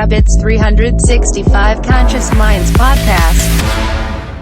Habits 365 Conscious Minds podcast.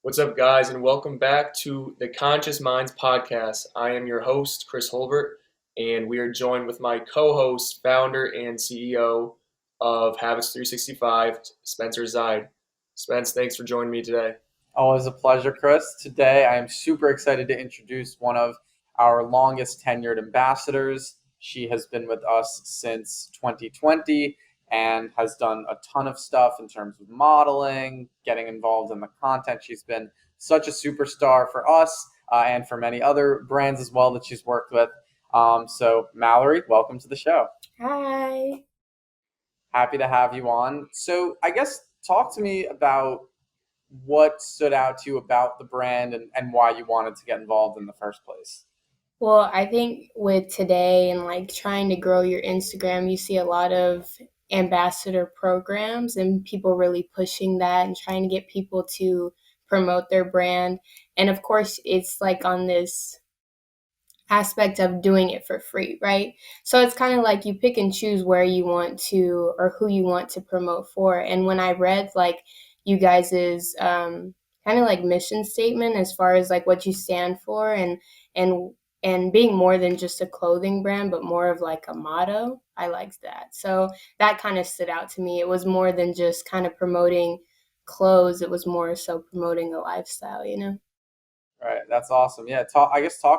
What's up, guys, and welcome back to the Conscious Minds podcast. I am your host, Chris Holbert, and we are joined with my co-host, founder, and CEO of Habits 365, Spencer Zide. Spence, thanks for joining me today. Always a pleasure, Chris. Today, I am super excited to introduce one of our longest tenured ambassadors. She has been with us since 2020 and has done a ton of stuff in terms of modeling, getting involved in the content. She's been such a superstar for us and for many other brands as well that she's worked with. So, Mallory, welcome to the show. Hi. Happy to have you on. So, I guess talk to me about what stood out to you about the brand and why you wanted to get involved in the first place. Well, I think with today and like trying to grow your Instagram, you see a lot of ambassador programs and people really pushing that and trying to get people to promote their brand. And of course, it's like on this aspect of doing it for free, right? So it's kind of like you pick and choose where you want to or who you want to promote for. And when I read like you guys's kind of like mission statement as far as like what you stand for and being more than just a clothing brand, but more of like a motto, I liked that. So that kind of stood out to me. It was more than just kind of promoting clothes. It was more so promoting a lifestyle, you know? Right, that's awesome. Yeah, talk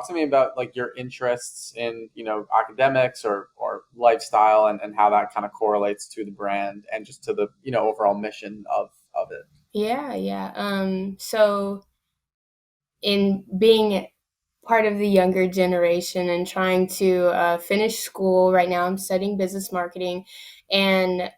to me about like your interests in, academics or lifestyle and how that kind of correlates to the brand and just to the, overall mission of it. Yeah. So in being part of the younger generation and trying to finish school, right now I'm studying business marketing and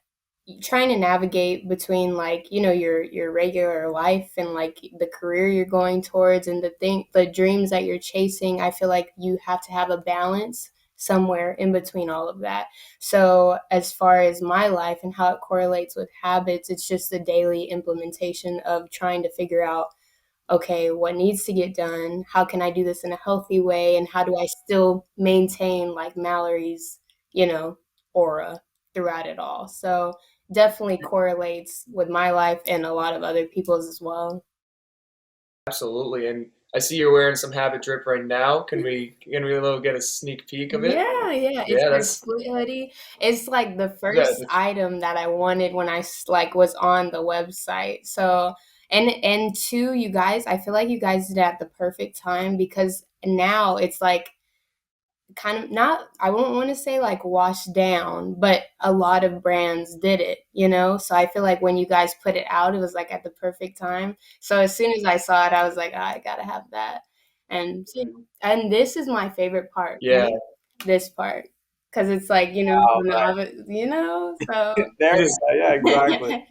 trying to navigate between like, your regular life and like the career you're going towards and the dreams that you're chasing. I feel like you have to have a balance somewhere in between all of that. So as far as my life and how it correlates with habits, it's just the daily implementation of trying to figure out, okay, what needs to get done? How can I do this in a healthy way? And how do I still maintain like Mallory's, aura throughout it all? So definitely correlates with my life and a lot of other people's as well. Absolutely, and I see you're wearing some Habit drip right now. Can we get a sneak peek of it? Yeah. It's Yeah, my that's split hoodie. It's like the yeah, first item that I wanted when I like was on the website. So and two, you guys, I feel like you guys did it at the perfect time because now it's like kind of not, I won't want to say like washed down, but a lot of brands did it, So I feel like when you guys put it out, it was like at the perfect time. So as soon as I saw it, I was like, oh, I gotta have that. And this is my favorite part. yeah. This part. Because it's like, Oh, right. so There It you is. go. Yeah, exactly.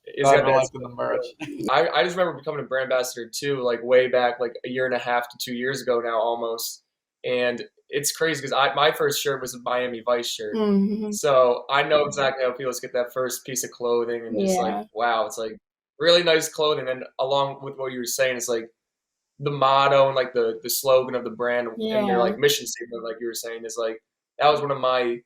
It's Glad got we're that. liking the merch. I just remember becoming a brand ambassador too, like way back, like a year and a half to 2 years ago now, almost. And it's crazy because my first shirt was a Miami Vice shirt, Mhm. so I know exactly how it feels to get that first piece of clothing and just like, Yeah. wow, it's like really nice clothing. And along with what you were saying, it's like the motto and like the slogan of the brand and their Yeah. like mission statement, like you were saying, is like that was one of my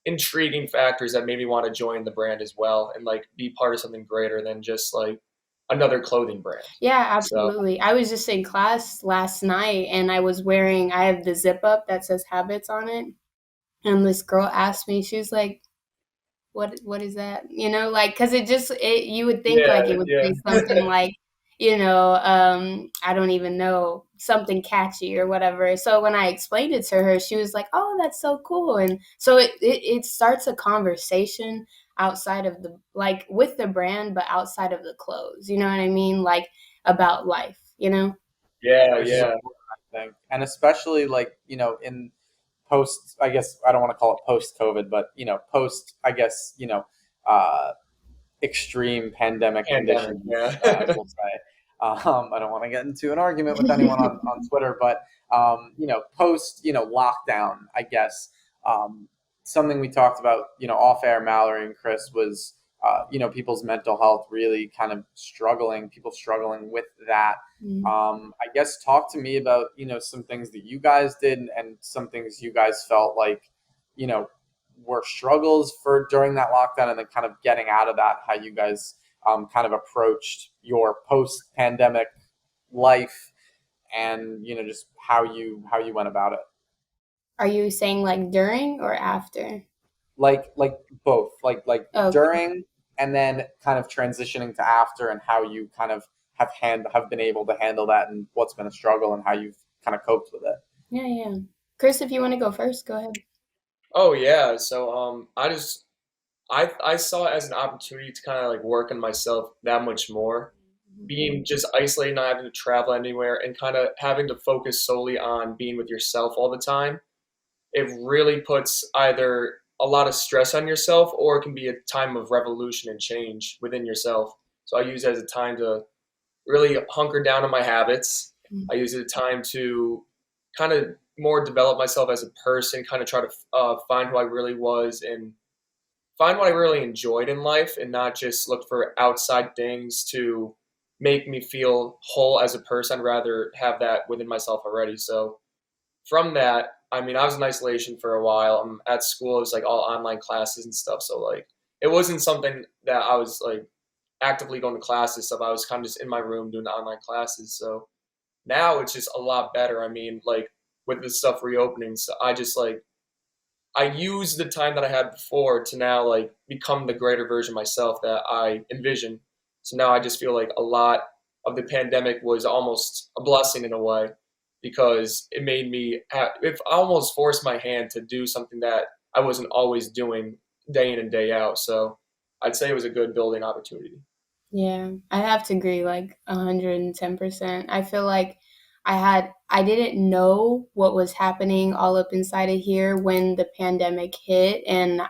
intriguing factors that made me want to join the brand as well and like be part of something greater than just like another clothing brand. Yeah, So absolutely. I was just in class last night and I have the zip up that says habits on it. And this girl asked me, she was like, what is that? Like, cause you would think yeah, like it would yeah, say something like, I don't even know, something catchy or whatever. So when I explained it to her, she was like, oh, that's so cool. And so it starts a conversation outside of like with the brand, but outside of the clothes, you know what I mean? Like about life. yeah, Which is yeah, important, I think. And especially like, in post, I guess I don't want to call it post COVID, but post, I guess, uh, extreme pandemic pandemic, conditions, yeah. we'll say. I don't want to get into an argument with anyone on Twitter, but post, lockdown, I guess. Something we talked about, off air, Mallory and Chris, was people's mental health really kind of people struggling with that. Mm. I guess talk to me about some things that you guys did and some things you guys felt like you know were struggles for during that lockdown, and then kind of getting out of that, how you guys kind of approached your post-pandemic life, and just how you went about it. Are you saying like during or after? Like both, like Okay. during, and then kind of transitioning to after, and how you kind of have been able to handle that, and what's been a struggle, and how you've kind of coped with it. Yeah, yeah. Chris, if you want to go first, go ahead. Oh yeah, so I saw it as an opportunity to kind of like work on myself that much more. Being just isolated, not having to travel anywhere, and kind of having to focus solely on being with yourself all the time, it really puts either a lot of stress on yourself or it can be a time of revolution and change within yourself. So I use it as a time to really hunker down on my habits. I use it as a time to kind of more develop myself as a person, kind of try to find who I really was and find what I really enjoyed in life and not just look for outside things to make me feel whole as a person. I'd rather have that within myself already. So from that, I mean, I was in isolation for a while. At school, it was like all online classes and stuff. So like, it wasn't something that I was like actively going to classes stuff. I was kind of just in my room doing the online classes. So now it's just a lot better. I mean, like with this stuff reopening, so I just like I use the time that I had before to now like become the greater version of myself that I envision. So now I just feel like a lot of the pandemic was almost a blessing in a way because it made me it almost forced my hand to do something that I wasn't always doing day in and day out. So I'd say it was a good building opportunity. Yeah, I have to agree like 110%. I feel like I didn't know what was happening all up inside of here when the pandemic hit, and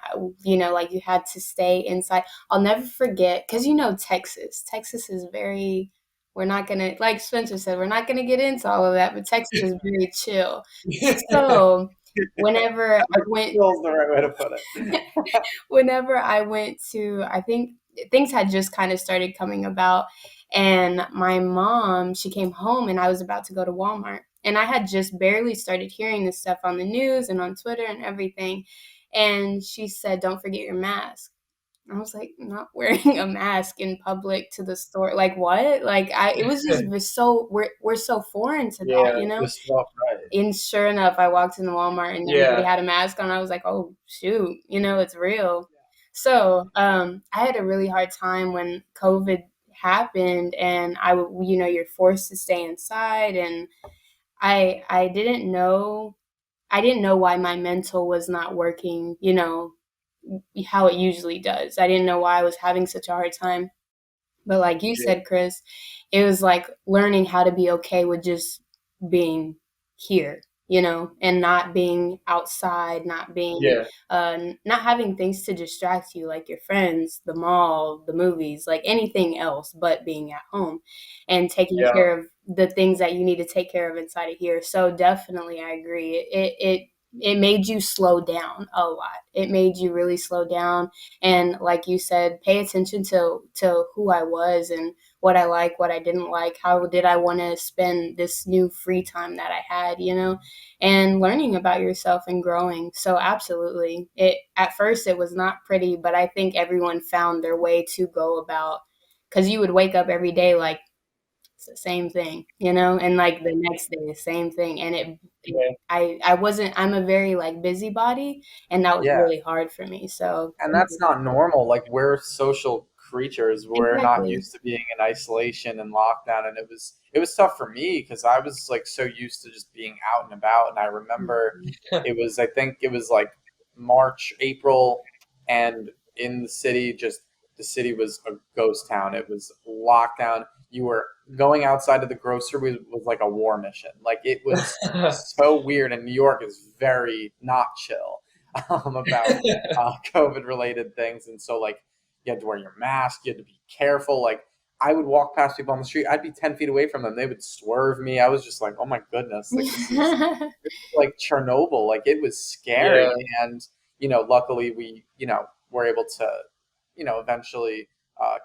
like you had to stay inside. I'll never forget cuz Texas. Texas is very, we're not going to, like Spencer said, we're not going to get into all of that, but Texas is very chill. So, whenever I went Feels the right way to put it. whenever I went to, I think things had just kind of started coming about. And my mom, she came home and I was about to go to Walmart. And I had just barely started hearing this stuff on the news and on Twitter and everything. And she said, "Don't forget your mask." I was like, "Not wearing a mask in public to the store. Like what?" Like it was just so, we're so foreign to that, Yeah, Just felt right. And sure enough, I walked in the Walmart and everybody yeah, had a mask on. I was like, "Oh shoot, it's real." So I had a really hard time when COVID happened, and you're forced to stay inside, and I didn't know why my mental was not working, how it usually does. I didn't know why I was having such a hard time. But like you yeah, said, Chris, it was like learning how to be okay with just being here, and not being outside, not being, yeah, not having things to distract you, like your friends, the mall, the movies, like anything else, but being at home and taking yeah, care of the things that you need to take care of inside of here. So definitely, I agree. It made you slow down a lot. It made you really slow down, and like you said, pay attention to who I was and what I like, what I didn't like, how did I want to spend this new free time that I had, and learning about yourself and growing. So absolutely. It at first it was not pretty, but I think everyone found their way to go about, cuz you would wake up every day like it's the same thing, and like the next day the same thing, and yeah. I wasn't, I'm a very like busybody, and that was Yeah. really hard for me. So And that's not normal. Like, we're social creatures. We're not exactly. used to being in isolation and lockdown, and it was tough for me because I was like so used to just being out and about. And I remember I think it was like March, April, and in the city, just the city was a ghost town. It was lockdown. You were going outside of the grocery was like a war mission. Like, it was so weird, and New York is very not chill about COVID related things. And so, like, you had to wear your mask, you had to be careful. Like, I would walk past people on the street, I'd be 10 feet away from them. They would swerve me. I was just like, oh my goodness, like, this is like Chernobyl. Like, it was scary. Yeah, And, luckily we, were able to, eventually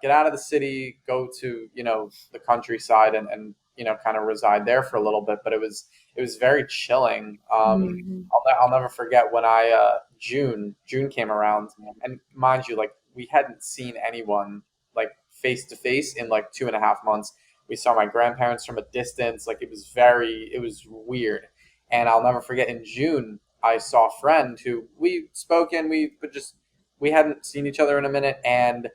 get out of the city, go to, the countryside, and kind of reside there for a little bit. But it was very chilling. Mhm. I'll never forget when I June. June came around, and mind you, like we hadn't seen anyone like face to face in like 2.5 months. We saw my grandparents from a distance. Like it was weird. And I'll never forget in June, I saw a friend who we spoke in, we hadn't seen each other in a minute. And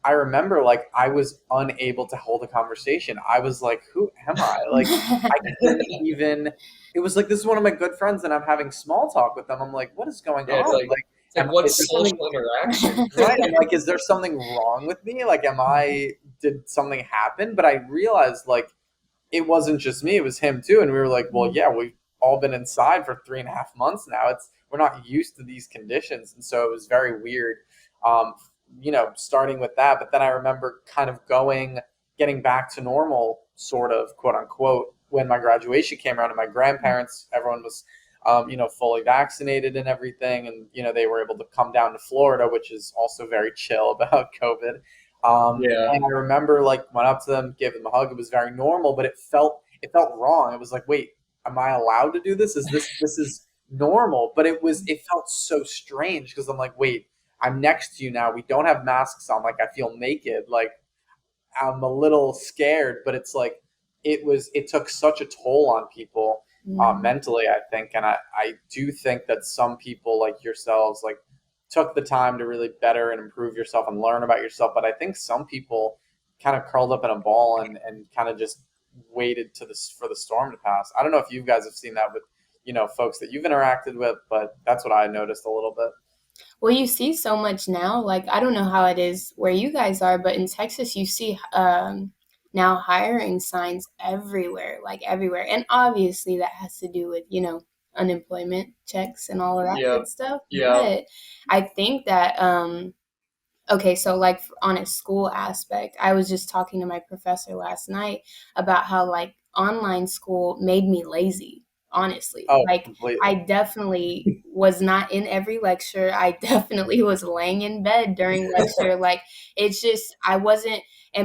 I remember like I was unable to hold a conversation. I was like, who am I? Like I couldn't even, it was like, this is one of my good friends and I'm having small talk with them. I'm like, what is going Yeah, on? Like, it's like is what's there social something interaction? right? I'm like, is there something wrong with me? Like, did something happen? But I realized like it wasn't just me, it was him too. And we were like, well, yeah, we've all been inside for 3.5 months now. We're not used to these conditions. And so it was very weird, starting with that. But then I remember kind of getting back to normal, sort of, quote unquote, when my graduation came around and my grandparents, everyone was, fully vaccinated and everything. And, they were able to come down to Florida, which is also very chill about COVID. Yeah. And I remember like went up to them, gave them a hug. It was very normal, but it felt wrong. It was like, wait, am I allowed to do this? This is normal? But it felt so strange because I'm like, wait, I'm next to you now. We don't have masks on. Like I feel naked. Like I'm a little scared, but it's like it took such a toll on people mentally, I think. And I do think that some people like yourselves like took the time to really better and improve yourself and learn about yourself. But I think some people kind of curled up in a ball and kind of just waited for the storm to pass. I don't know if you guys have seen that with, folks that you've interacted with, but that's what I noticed a little bit. Well, you see so much now. Like, I don't know how it is where you guys are, but in Texas, you see now hiring signs everywhere, like everywhere. And obviously, that has to do with, unemployment checks and all of that Yeah. good stuff. Yeah. But I think that, okay, so like on a school aspect, I was just talking to my professor last night about how like online school made me lazy, honestly. Oh, Like completely. I definitely was not in every lecture. I definitely was laying in bed during lecture. Like it's just I wasn't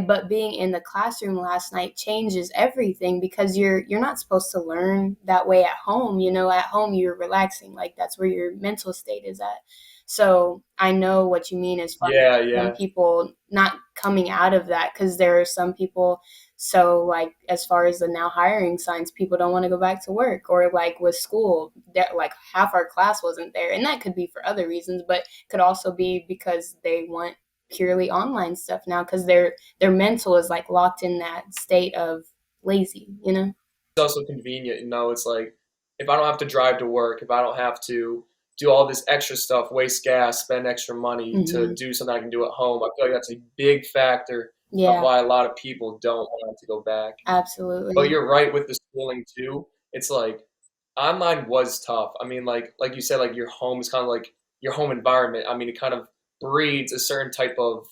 but being in the classroom last night changes everything because you're not supposed to learn that way at home. At home you're relaxing. Like that's where your mental state is at. So I know what you mean as far as some people not coming out of that because there are some people. So like as far as the now hiring signs, people don't want to go back to work or like with school that like half our class wasn't there. And that could be for other reasons, but could also be because they want purely online stuff now because their mental is like locked in that state of lazy. It's also convenient, it's like if I don't have to drive to work, if I don't have to do all this extra stuff, waste gas, spend extra money to do something I can do at home, I feel like that's a big factor of Yeah, why a lot of people don't want to go back. But absolutely. you're right with the schooling too. It's like online was tough. I mean, like you said, like your home is kind of like your home environment. I mean, it kind of breeds a certain type of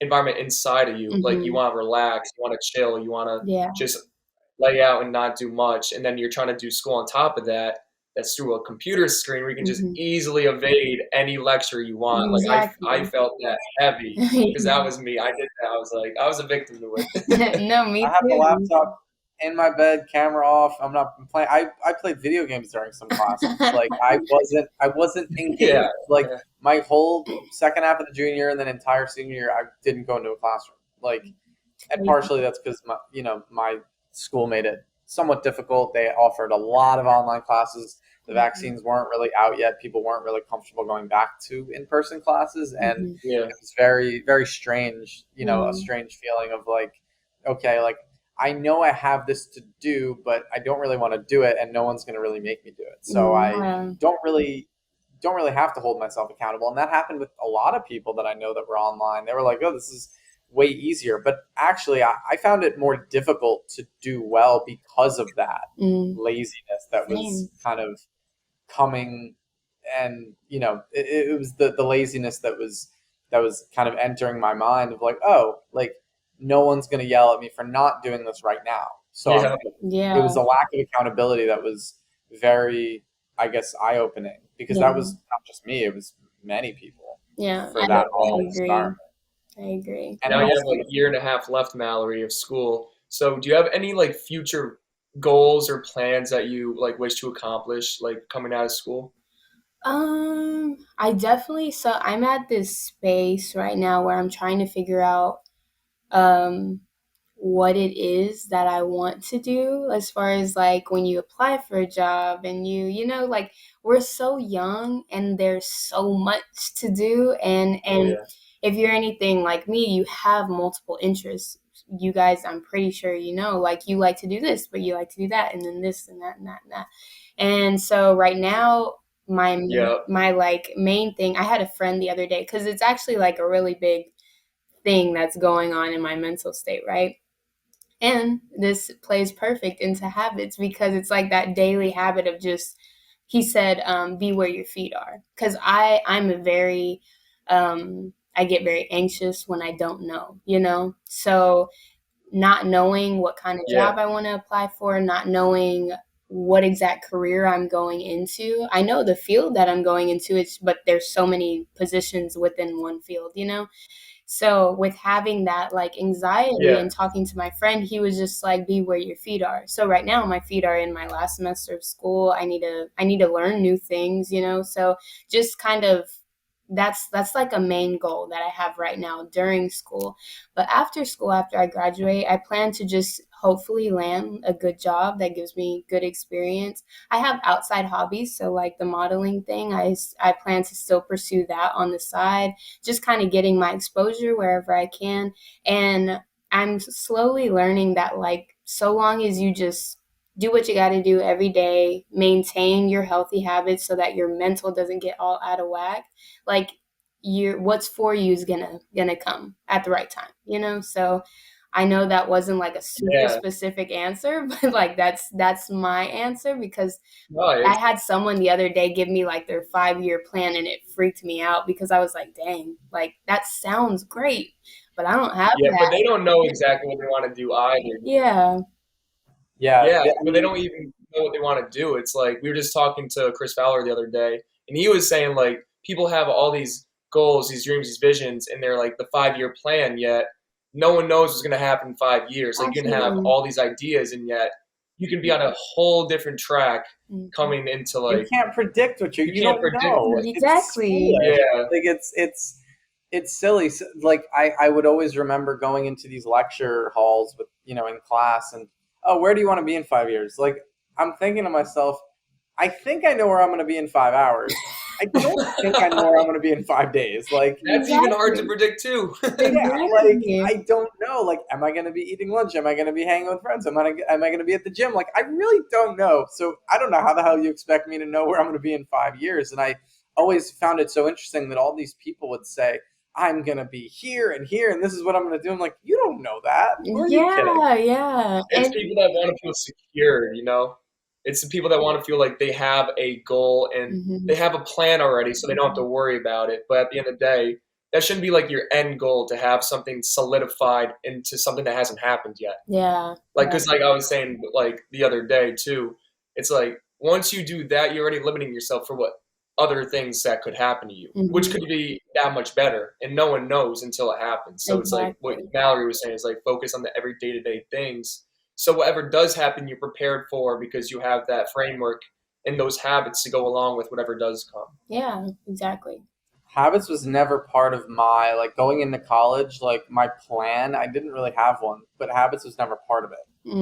environment inside of you. Like you Hmm. want to relax, you want to chill, you want to Yeah, just lay out and not do much. And then you're trying to do school on top of that. That's through a computer screen where you can just hmm, easily evade any lecture you want. Like I exactly. felt that heavy because that Yeah. was me. I did that. I was like, I was a victim to it. No, I me have the too. laptop in my bed, camera off. I'm not playing. I played video games during some classes. Like I wasn't engaged. Yeah. Like my whole second half of the junior year and then entire senior year, I didn't go into a classroom. Like, and partially that's because my school made it somewhat difficult. They offered a lot of online classes. The vaccines weren't really out yet. People weren't really comfortable going back to in-person classes, and Mhm. Yeah. it was very, very strange. A Mm. strange feeling of like, okay, like I know I have this to do, but I don't really want to do it, and no one's going to really make me do it. So I Yeah. don't really have to hold myself accountable, and that happened with a lot of people that I know that were online. They were like, "Oh, this is way easier," but actually, I found it more difficult to do well because of that Mm. laziness that was Same. kind of coming, and it was the laziness that was kind of entering my mind of like, oh, like no one's going to yell at me for not doing this right now. So Yeah. it Yeah. was a lack of accountability that was very, I guess, eye opening, because that Yeah. was not just me, it was many people Yeah. for I that online agree. environment. I agree. And Now you have also, like a year and a half left, Mallory, of school. So do you have any like future goals or plans that you like wish to accomplish like coming out of school? I definitely, so I'm at this space right now where I'm trying to figure out um what it is that I want to do, as far as like when you apply for a job and like we're so young and there's so much to do, and if you're anything like me, you have multiple interests. You guys, I'm pretty sure like you like to do this, but you like to do that, and then this and that and that and that. And so right now, Yeah. my like main thing, I had a friend the other day, because it's actually like a really big thing that's going on in my mental state, right? And this plays perfect into habits, because it's like that daily habit of just, he said, be where your feet are. Because I'm a very, I get very anxious when I don't know. So not knowing what kind of Yeah. job I want to apply for, not knowing what exact career I'm going into. I know the field that I'm going into, but there's so many positions within one field. So with having that like anxiety Yeah. and talking to my friend, he was just like, be where your feet are. So right now my feet are in my last semester of school. I need to learn new things. So just kind of, that's like a main goal that I have right now during school. But after school, after I graduate, I plan to just hopefully land a good job that gives me good experience. I have outside hobbies, so like the modeling thing, I plan to still pursue that on the side, just kind of getting my exposure wherever I can. And I'm slowly learning that, like, so long as you just do what you got to do every day, maintain your healthy habits so that your mental doesn't get all out of whack, like, what's for you is gonna come at the right time. So I know that wasn't like a super Yeah. specific answer, but like that's my answer, because I Nice. had someone the other day give me like their 5-year plan, and it freaked me out, because I was like, dang, like that sounds great, but I don't have Yeah, but that. they don't know exactly what they want to do either. Yeah. Yeah, Yeah, I but they mean, don't even know what they want to do. It's like we were just talking to Chris Fowler the other day, and he was saying like people have all these goals, these dreams, these visions, and they're like the 5-year plan. Yet no one knows what's going to happen in 5 years. Like you can have Absolutely. all these ideas, and yet you can be on a whole different track Mhm. coming into you like can't predict what you you can't don't predict know. it. It's Exactly. foolish. Yeah, Like it's silly. Like I would always remember going into these lecture halls with in class, and oh, where do you want to be in 5 years? Like I'm thinking to myself, I think I know where I'm going to be in 5 hours. I don't think I know where I'm going to be in 5 days. Like that's even hard to Exactly. predict too. yeah, like Exactly. I don't know. Like, am I going to be eating lunch? Am I going to be hanging with friends? Am I going to be at the gym? Like, I really don't know. So I don't know how the hell you expect me to know where I'm going to be in 5 years. And I always found it so interesting that all these people would say, I'm going to be here, and this is what I'm going to do. I'm like, you don't know that. Who are you kidding? Yeah, yeah. It's And people that want to feel secure, you know? It's the people that want to feel like they have a goal and they mhm. have a plan already, so they don't have to worry about it. But at the end of the day, that shouldn't be like your end goal to have something solidified into something that hasn't happened yet. Yeah. Like, because like I was saying, like the other day too, it's like once you do that, you're already limiting yourself for what other things that could happen to you, which Mhm. could be that much better, and no one knows until it happens. So it's like what Exactly. Mallory was saying is like focus on the every day to day things. So whatever does happen, you're prepared for because you have that framework and those habits to go along with whatever does come. Yeah, exactly. Habits was never part of my like going into college. Like my plan, I didn't really have one, but habits was never part of it.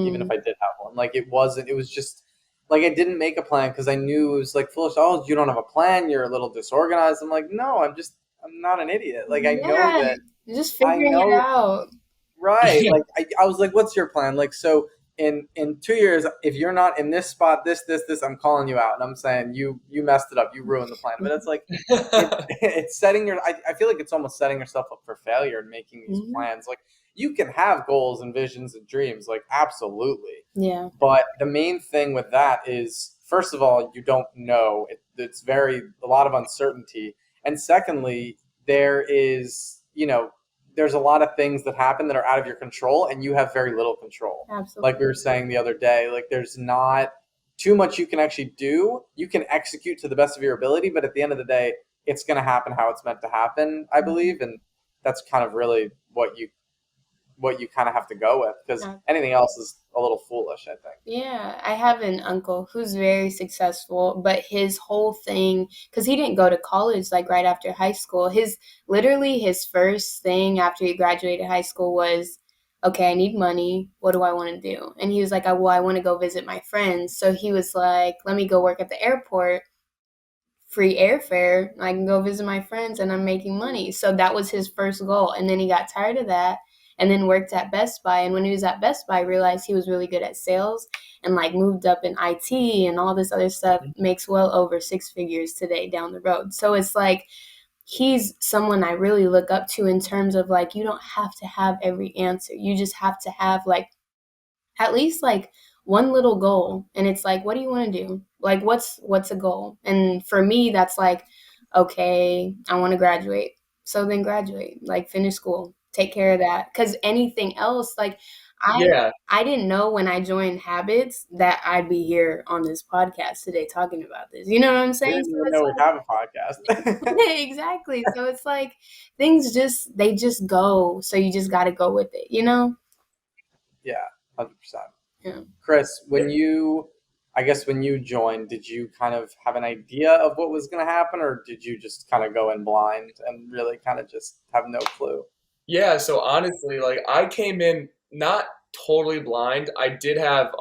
Even if Mm. I did have one, like it wasn't. It was just like I didn't make a plan because I knew it was like foolish. Oh, you don't have a plan. You're a little disorganized. I'm like, no, I'm not an idiot. Like I know Yeah, that. just I figuring it know out. Right. Like I was like, what's your plan? Like, so in 2 years, if you're not in this spot, this, I'm calling you out. And I'm saying you messed it up. You ruined the plan. But it's like it's setting I feel like it's almost setting yourself up for failure and making these Mhm. plans. Like you can have goals and visions and dreams, like absolutely. Yeah, But the main thing with that is, first of all, you don't know. It's a lot of uncertainty. And secondly, there's a lot of things that happen that are out of your control, and you have very little control. Like we absolutely. were saying the other day, like there's not too much you can actually do. You can execute to the best of your ability, but at the end of the day, it's going to happen how it's meant to happen, I Mhm. believe. And that's kind of really what you kind of have to go with, because Yeah. anything else is a little foolish, I think. Yeah, I have an uncle who's very successful, but his whole thing, because he didn't go to college like right after high school, literally his first thing after he graduated high school was, okay, I need money. What do I want to do? And he was like, well, I want to go visit my friends. So he was like, let me go work at the airport, free airfare. I can go visit my friends and I'm making money. So that was his first goal. And then he got tired of that and then worked at Best Buy. And when he was at Best Buy, realized he was really good at sales and like moved up in IT and all this other stuff, makes well over six figures today down the road. So it's like, he's someone I really look up to in terms of like, you don't have to have every answer. You just have to have like at least like one little goal, and it's like, what do you want to do? Like what's a goal? And for me that's like, okay, I want to graduate. So then graduate, like finish school, take care of that, because anything else, like i Yeah, I didn't know when I joined Habits that I'd be here on this podcast today talking about this, you know what I'm We saying? didn't So even it's know we have a podcast. like exactly, so it's like things just they just go, so you just got to go with it, you know? Yeah, 100%. Yeah. Chris, when you joined, did you kind of have an idea of what was going to happen, or did you just kind of go in blind and really kind of just have no clue? yeah. So honestly, like I came in not totally blind. I did have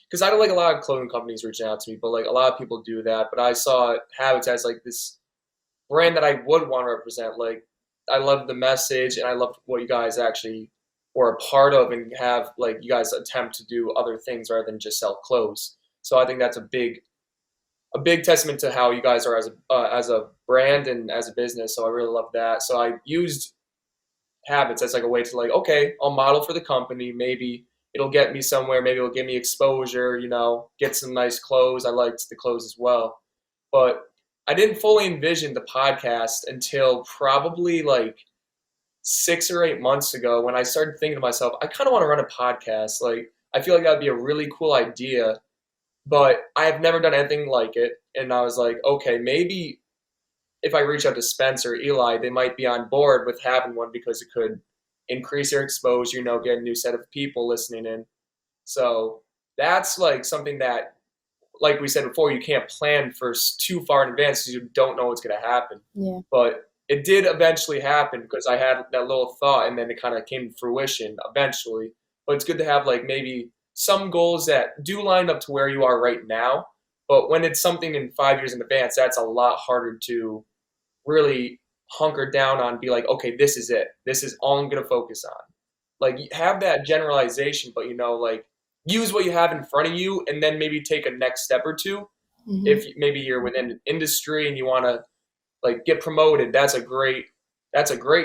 because I don't like a lot of clothing companies reaching out to me, but like a lot of people do that. But I saw Habits as like this brand that I would want to represent. Like I love the message and I love what you guys actually were a part of and have like you guys attempt to do other things rather than just sell clothes. So I think that's a big testament to how you guys are as a brand and as a business. So I really love that. So I used Habits as like a way to like, okay, I'll model for the company. Maybe it'll get me somewhere. Maybe it'll give me exposure. You know, get some nice clothes. I liked the clothes as well, but I didn't fully envision the podcast until probably like 6 or 8 months ago when I started thinking to myself, I kind of want to run a podcast. Like, I feel like that'd be a really cool idea, but I have never done anything like it. And I was like, okay, maybe if I reach out to Spencer, Eli, they might be on board with having one because it could increase their exposure, you know, get a new set of people listening in. So that's like something that, like we said before, you can't plan for too far in advance because you don't know what's going to happen. Yeah. But it did eventually happen because I had that little thought and then it kind of came to fruition eventually. But it's good to have like maybe some goals that do line up to where you are right now. But when it's something in 5 years in advance, that's a lot harder to really hunker down on, be like, okay, this is it. This is all I'm going to focus on. Like, have that generalization, but, you know, like, use what you have in front of you and then maybe take a next step or two. Mm-hmm. If maybe you're within an industry and you want to, like, get promoted, that's a great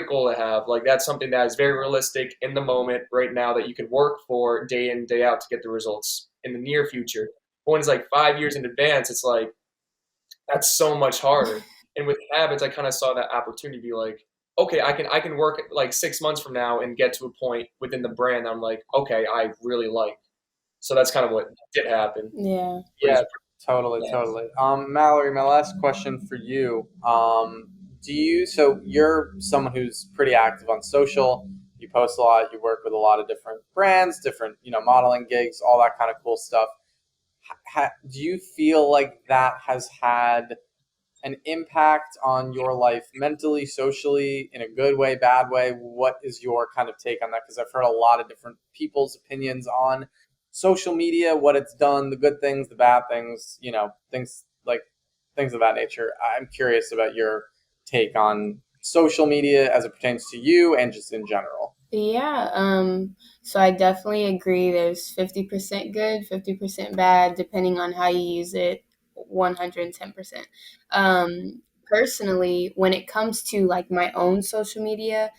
goal to have. Like, that's something that is very realistic in the moment right now that you can work for day in, day out to get the results in the near future. But when it's like 5 years in advance, it's like, that's so much harder. And with Habits, I kind of saw that opportunity to be like, okay, I can work like 6 months from now and get to a point within the brand that I'm like, okay, I really like. So that's kind of what did happen. Yeah. Yeah, totally, Yeah. totally. Mallory, my last question for you. So you're someone who's pretty active on social. You post a lot. You work with a lot of different brands, different, modeling gigs, all that kind of cool stuff. Do you feel like that has had an impact on your life mentally, socially, in a good way, bad way? What is your kind of take on that? Because I've heard a lot of different people's opinions on social media, what it's done, the good things, the bad things, things of that nature. I'm curious about your take on social media as it pertains to you and just in general. Yeah, so I definitely agree. There's 50% good, 50% bad, depending on how you use it, 110%. Personally, when it comes to like my own social media,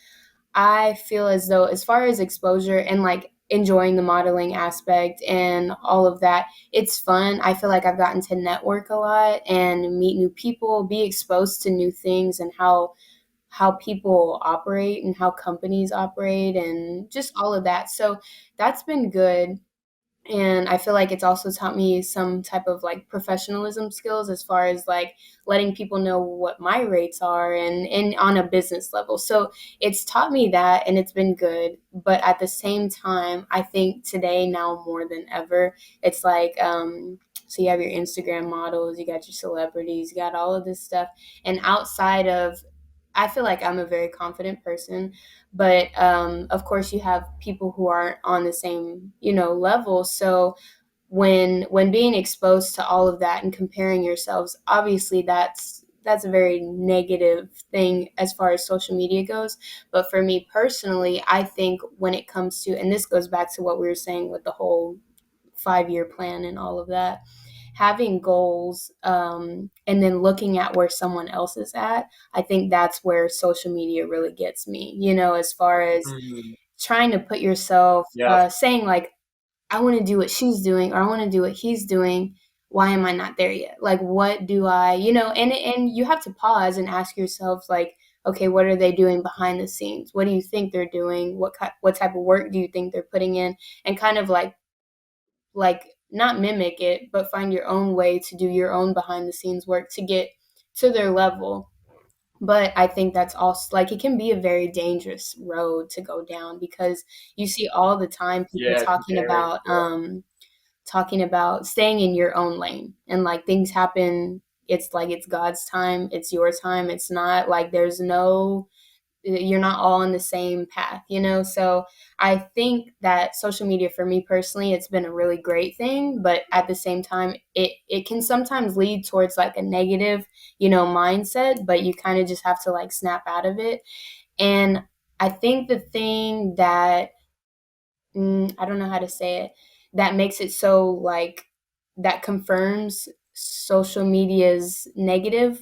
I feel as though, as far as exposure and like enjoying the modeling aspect and all of that, it's fun. I feel like I've gotten to network a lot and meet new people, be exposed to new things and how people operate and how companies operate and just all of that. So that's been good. And I feel like it's also taught me some type of like professionalism skills as far as like letting people know what my rates are and on a business level. So it's taught me that, and it's been good. But at the same time, I think today, now more than ever, it's like, so you have your Instagram models, you got your celebrities, you got all of this stuff. And outside of, I feel like I'm a very confident person, but of course you have people who aren't on the same, level. So when being exposed to all of that and comparing yourselves, obviously that's a very negative thing as far as social media goes. But for me personally, I think when it comes to, and this goes back to what we were saying with the whole 5-year plan and all of that, having goals, and then looking at where someone else is at, I think that's where social media really gets me, as far as Mm, trying to put yourself, yeah, saying like, I want to do what she's doing, or I want to do what he's doing. Why am I not there yet? Like, what do I, and you have to pause and ask yourself, like, okay, what are they doing behind the scenes? What do you think they're doing? What type of work do you think they're putting in? And kind of like not mimic it, but find your own way to do your own behind the scenes work to get to their level. But I think that's also like, it can be a very dangerous road to go down, because you see all the time people yeah, comparing. Yeah. talking about staying in your own lane, and like things happen, it's like it's God's time, it's your time, it's not like there's no, you're not all on the same path, so I think that social media for me personally, it's been a really great thing, but at the same time it can sometimes lead towards like a negative, mindset, but you kind of just have to like snap out of it. And I think the thing that, I don't know how to say it, that makes it so like, that confirms social media's negative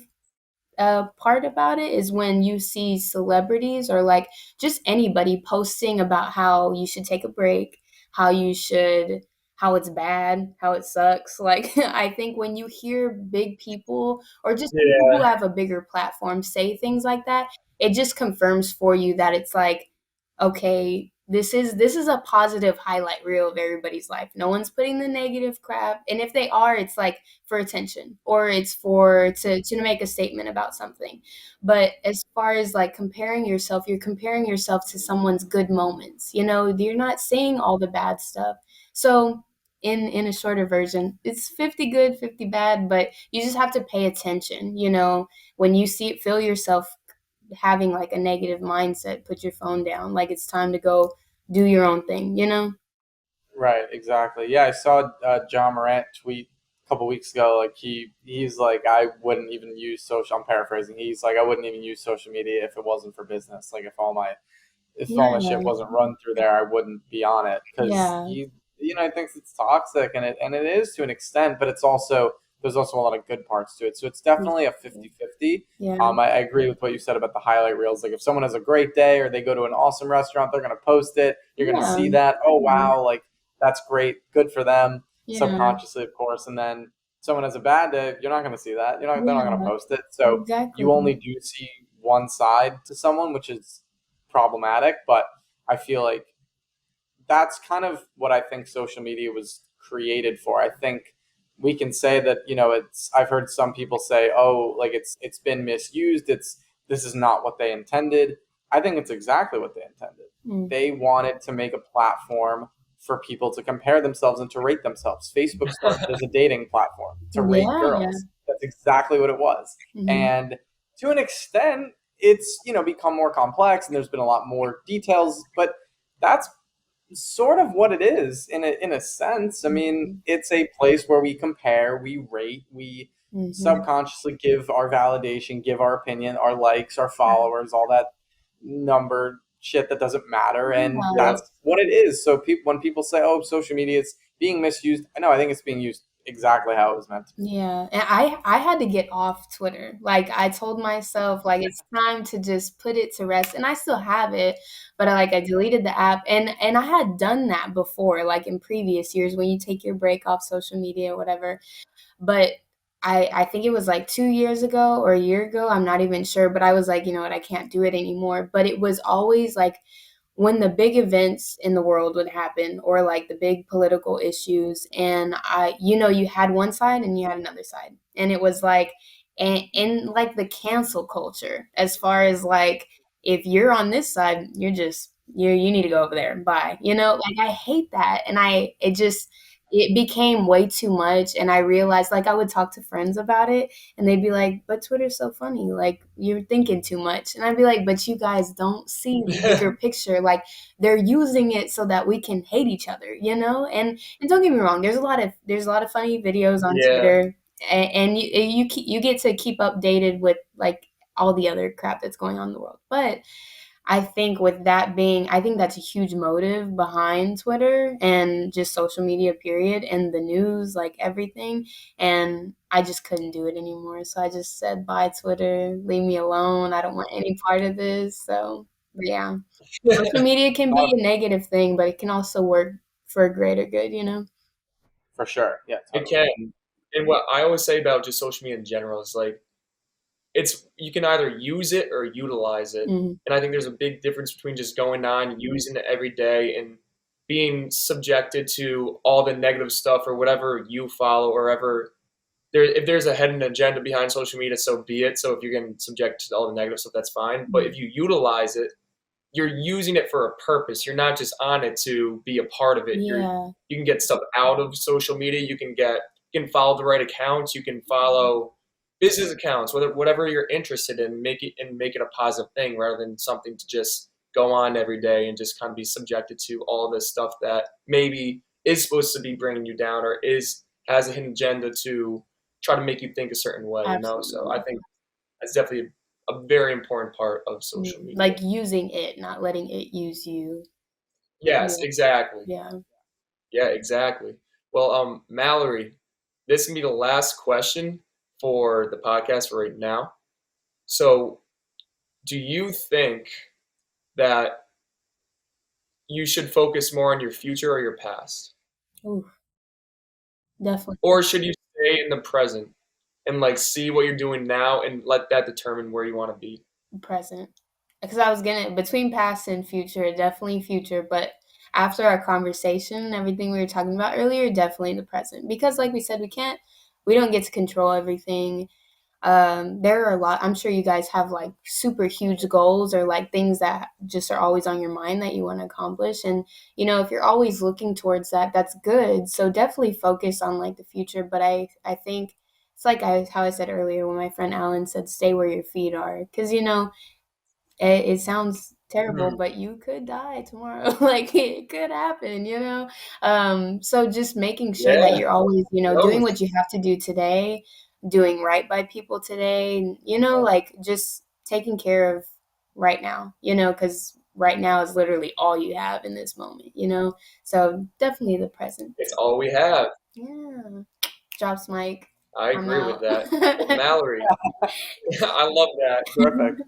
part about it, is when you see celebrities or like just anybody posting about how you should take a break, how you should, how it's bad, how it sucks. Like, I think when you hear big people or just people who Yeah. have a bigger platform say things like that, it just confirms for you that it's like, okay, this is a positive highlight reel of everybody's life. No one's putting the negative crap, and if they are, it's like for attention, or it's for to make a statement about something. But as far as like comparing yourself, you're comparing yourself to someone's good moments. You're not seeing all the bad stuff. So in a shorter version, it's 50 good, 50 bad, but you just have to pay attention. When you feel yourself having like a negative mindset, put your phone down. Like, it's time to go do your own thing. Right, exactly. Yeah, I saw John Morant tweet a couple weeks ago. Like he's like, I wouldn't even use social. I'm paraphrasing. He's like, I wouldn't even use social media if it wasn't for business. Like if all my Yeah, shit wasn't run through there, I wouldn't be on it because yeah, I think it's toxic and it is to an extent, but it's also there's also a lot of good parts to it. So it's definitely a exactly. 50-50. Yeah, I agree with what you said about the highlight reels. Like if someone has a great day or they go to an awesome restaurant, they're going to post it. You're going to yeah, see that. Oh, yeah, wow. Like that's great. Good for them yeah, subconsciously, of course. And then someone has a bad day, you're not going to see that. They're not going to yeah, post it. So exactly. you only do see one side to someone, which is problematic. But I feel like that's kind of what I think social media was created for. I think we can say that, it's I've heard some people say, "Oh, like it's been misused. It's this is not what they intended." I think it's exactly what they intended. Mm. They wanted to make a platform for people to compare themselves and to rate themselves. Facebook started as a dating platform to rate Yeah, yeah. girls. That's exactly what it was. Mhm. And to an extent, it's, become more complex and there's been a lot more details, but that's sort of what it is in a sense. I mean, Mhm. it's a place where we compare, we rate, we Mhm. subconsciously give our validation, give our opinion, our likes, our followers, all that number shit that doesn't matter, and Yeah. that's what it is. So when people say, "Oh, social media is being misused," no, I think it's being used exactly how it was meant to be. Yeah, and I had to get off Twitter. Like, I told myself, like, it's time to just put it to rest, and I still have it, but I deleted the app, and I had done that before, like in previous years when you take your break off social media or whatever. But I think it was like 2 years ago or a year ago, I'm not even sure, but I was like, "You know what? I can't do it anymore." But it was always like when the big events in the world would happen, or like the big political issues, and you had one side and you had another side, and it was like, and in like the cancel culture, as far as like, if you're on this side, you need to go over there, bye, like, I hate that. And it became way too much, and I realized, like, I would talk to friends about it, and they'd be like, but Twitter's so funny, like, you're thinking too much. And I'd be like, but you guys don't see the bigger picture. Like, they're using it so that we can hate each other, and don't get me wrong, there's a lot of funny videos on Yeah. Twitter, and you get to keep updated with like all the other crap that's going on in the world. But I think I think that's a huge motive behind Twitter and just social media, period, and the news, like everything. And I just couldn't do it anymore. So I just said, bye, Twitter, leave me alone. I don't want any part of this. So, but yeah, social media can be a negative thing, but it can also work for a greater good. For sure. Yeah, It totally. can. And what I always say about just social media in general is like, you can either use it or utilize it. Mhm. And I think there's a big difference between just going on, using it every day, and being subjected to all the negative stuff or whatever you follow, or ever if there's a hidden agenda behind social media, so be it. So if you're getting subjected to all the negative stuff, that's fine. But if you utilize it, you're using it for a purpose. You're not just on it to be a part of it. Yeah, You can get stuff out of social media. You can follow the right accounts. You can follow business accounts, whatever you're interested in, make it a positive thing rather than something to just go on every day and just kind of be subjected to all this stuff that maybe is supposed to be bringing you down, or has a hidden agenda to try to make you think a certain way. So I absolutely. think that's definitely a very important part of social media. Like using it, not letting it use you. Yes, Yeah, exactly. yeah. Yeah, exactly. Well, Mallory, this can be the last question for the podcast for right now. So, do you think that you should focus more on your future or your past? Ooh, definitely Or should you stay in the present and like see what you're doing now and let that determine where you want to be? present. Because I was gonna between past and future, definitely future, but after our conversation and everything we were talking about earlier, definitely the present. Because like we said, we don't get to control everything. There are a lot. I'm sure you guys have like super huge goals, or like things that just are always on your mind that you want to accomplish. And if you're always looking towards that, that's good. So definitely focus on like the future. But I think it's like how I said earlier when my friend Alan said, "Stay where your feet are," because it sounds terrible, Mhm. but you could die tomorrow. Like, it could happen. So just making sure that Yeah, you're always, doing growth. what you have to do today, doing right by people today, and, like, just taking care of right now, because right now is literally all you have in this moment. So definitely the present. It's all we have. Yeah. Drops Mike. I I'm agree with out. that. Well, Mallory, I love that. Perfect.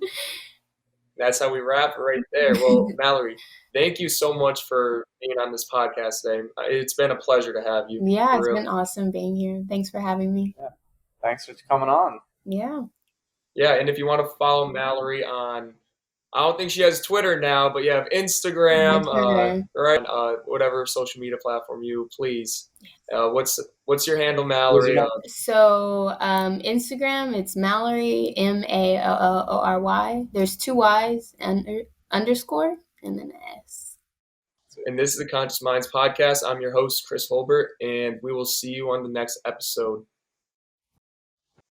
That's how we wrap it right there. Well, Mallory, thank you so much for being on this podcast today. It's been a pleasure to have you, Yeah, for it's real. been awesome being here. Thanks for having me. Yeah. Thanks for coming on. Yeah. Yeah, and if you want to follow Mallory on, I don't think she has Twitter now, but you have My Instagram, Twitter. right? Whatever social media platform please. What's your handle, Who's your Mallory? name? So Instagram, it's Mallory, Mallory. There's two Y's and underscore and then an S. And this is the Conscious Minds podcast. I'm your host, Chris Holbert, and we will see you on the next episode.